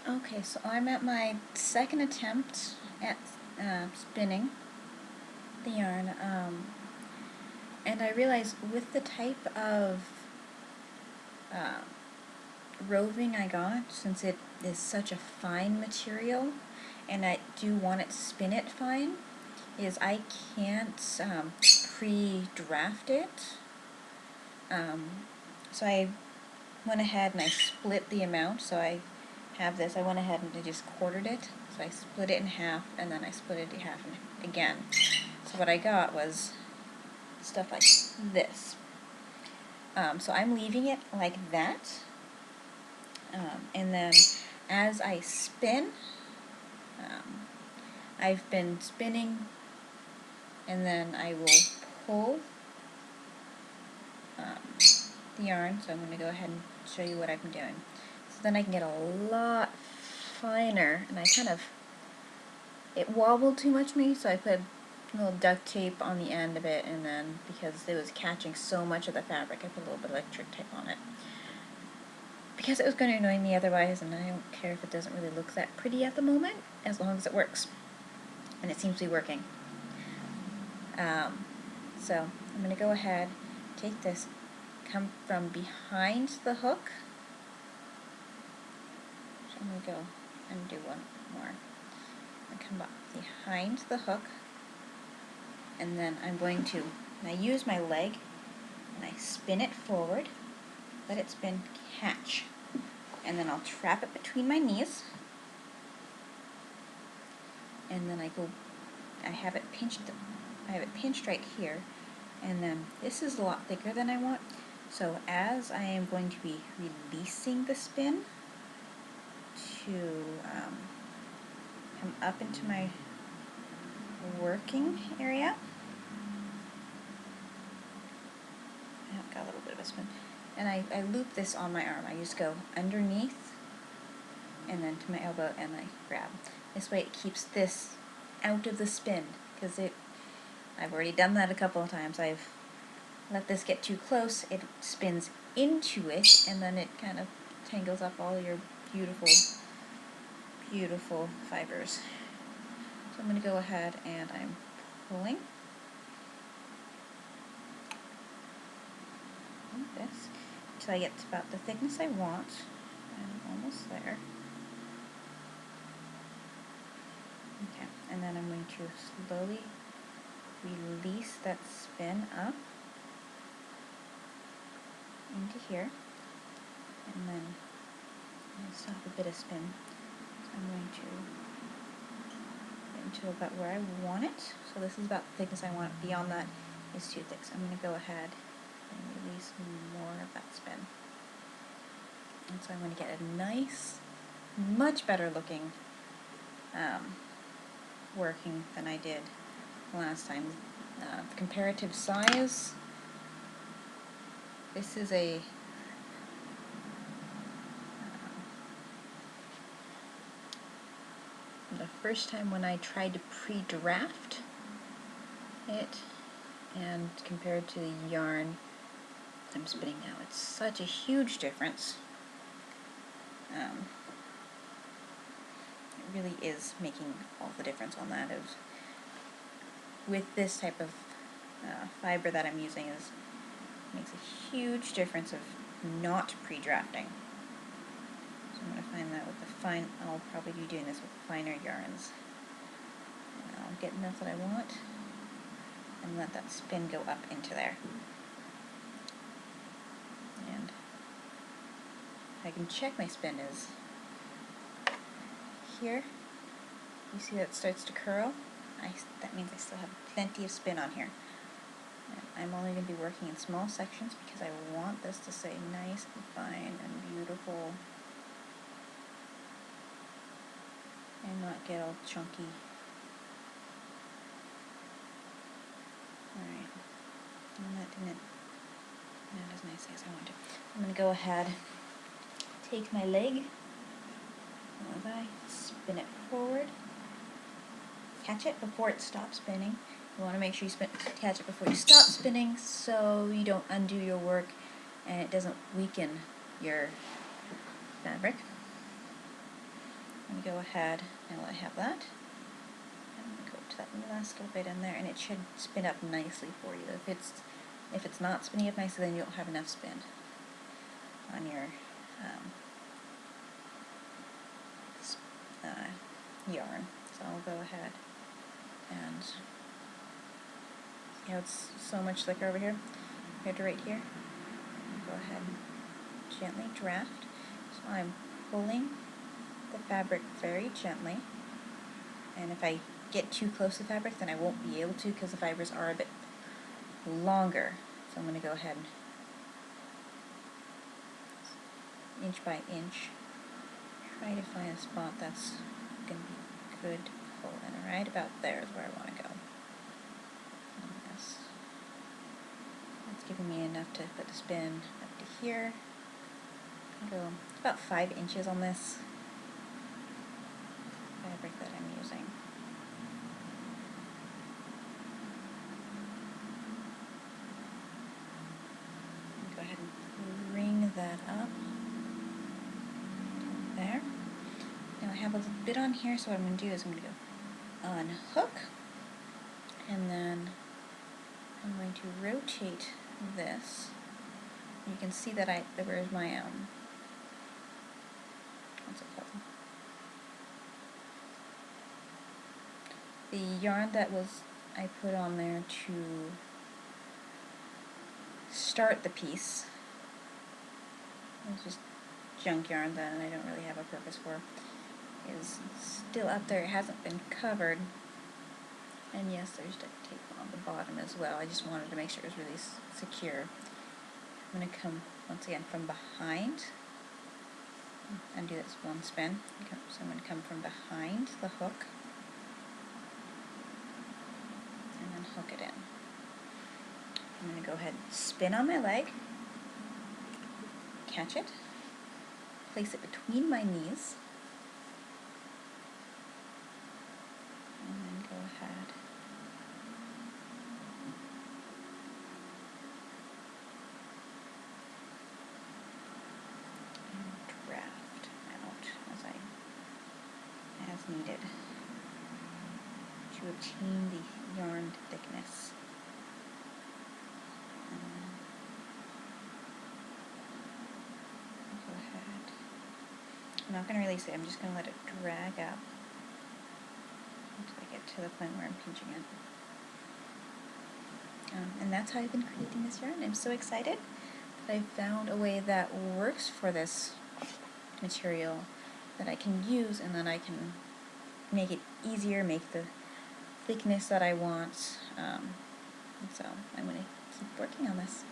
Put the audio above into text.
Okay, so I'm at my second attempt at spinning the yarn, and I realize with the type of uh, roving I got, since it is such a fine material, and I do want it to spin it fine, is I can't pre-draft it. So I went ahead and I split the amount, so I have this. I went ahead and I just quartered it, so I split it in half, and then I split it in half again. So what I got was stuff like this. So I'm leaving it like that, and then as I spin, I've been spinning, and then I will pull the yarn, so I'm going to go ahead and show you what I've been doing. So then I can get a lot finer, and it wobbled too much me, so I put a little duct tape on the end of it, and then because it was catching so much of the fabric, I put a little bit of electric tape on it. Because it was going to annoy me otherwise, and I don't care if it doesn't really look that pretty at the moment, as long as it works. And it seems to be working. So I'm going to go ahead, take this, come from behind the hook. So I'm going to go and do one more. I come up behind the hook, and then I'm going to, and I use my leg, and I spin it forward, let it spin, catch, and then I'll trap it between my knees, and then I have it pinched right here, and then this is a lot thicker than I want, so as I am going to be releasing the spin to come up into my working area, I've got a little bit of a spin, and I loop this on my arm. I just go underneath and then to my elbow, and I grab. This way it keeps this out of the spin, because I've already done that a couple of times. I've let this get too close, it spins into it, and then it kind of tangles up all your beautiful, beautiful fibers. So I'm going to go ahead and I'm pulling this until I get to about the thickness I want, and I'm almost there. Okay, and then I'm going to slowly release that spin up into here, and then I still have a bit of spin, so I'm going to get into about where I want it. So this is about the thickness I want. Beyond that is too thick, so I'm going to go ahead and release more of that spin. And so I'm going to get a nice, much better looking working than I did last time. The comparative size, this is a the first time when I tried to pre-draft it, and compared to the yarn I'm spinning now, it's such a huge difference. It really is making all the difference on that. With this type of fiber that I'm using, makes a huge difference of not pre-drafting. So I'm going to find that with the I'll probably be doing this with finer yarns. And I'll get enough that I want and let that spin go up into there. And I can check my spin is here. You see that starts to curl? That means I still have plenty of spin on here. And I'm only going to be working in small sections because I want this to stay nice and fine and beautiful and not get all chunky. Alright, and that didn't not as nice as I wanted. I'm going to go ahead, take my leg, as I spin it forward, catch it before it stops spinning. You want to make sure you catch it before you stop spinning so you don't undo your work and it doesn't weaken your fabric. I'm going to go ahead and let it have that. I'm going to go to that last little bit in there, and it should spin up nicely for you. If it's not spinning up nicely, then you don't have enough spin on your yarn. So I'll go ahead and see how it's so much thicker over here compared to right here. Go ahead and gently draft. So I'm pulling the fabric very gently, and if I get too close to the fabric, then I won't be able to because the fibers are a bit longer. So I'm going to go ahead and inch by inch try to find a spot that's going to be good to pull in. Right about there is where I want to go. Yes. That's giving me enough to put the spin up to here. I'm going to go about 5 inches on this fabric that I'm using. Go ahead and ring that up there. Now I have a bit on here, so what I'm going to do is I'm going to go unhook, and then I'm going to rotate this. You can see that where's my what's it called? The yarn that I put on there to start the piece. It's just junk yarn that I don't really have a purpose for. Is still up there. It hasn't been covered. And yes, there's duct tape on the bottom as well. I just wanted to make sure it was really secure. I'm going to come once again from behind and do this one spin. So I'm going to come from behind the hook and then hook it in. I'm going to go ahead and spin on my leg, catch it, place it between my knees, and then go ahead and draft out as needed to obtain the yarn thickness. Go ahead. I'm not going to release it. I'm just going to let it drag up until I get to the point where I'm pinching it. And that's how I've been creating this yarn. I'm so excited that I found a way that works for this material that I can use, and then I can make it easier, make the thickness that I want. And so I'm going to keep working on this.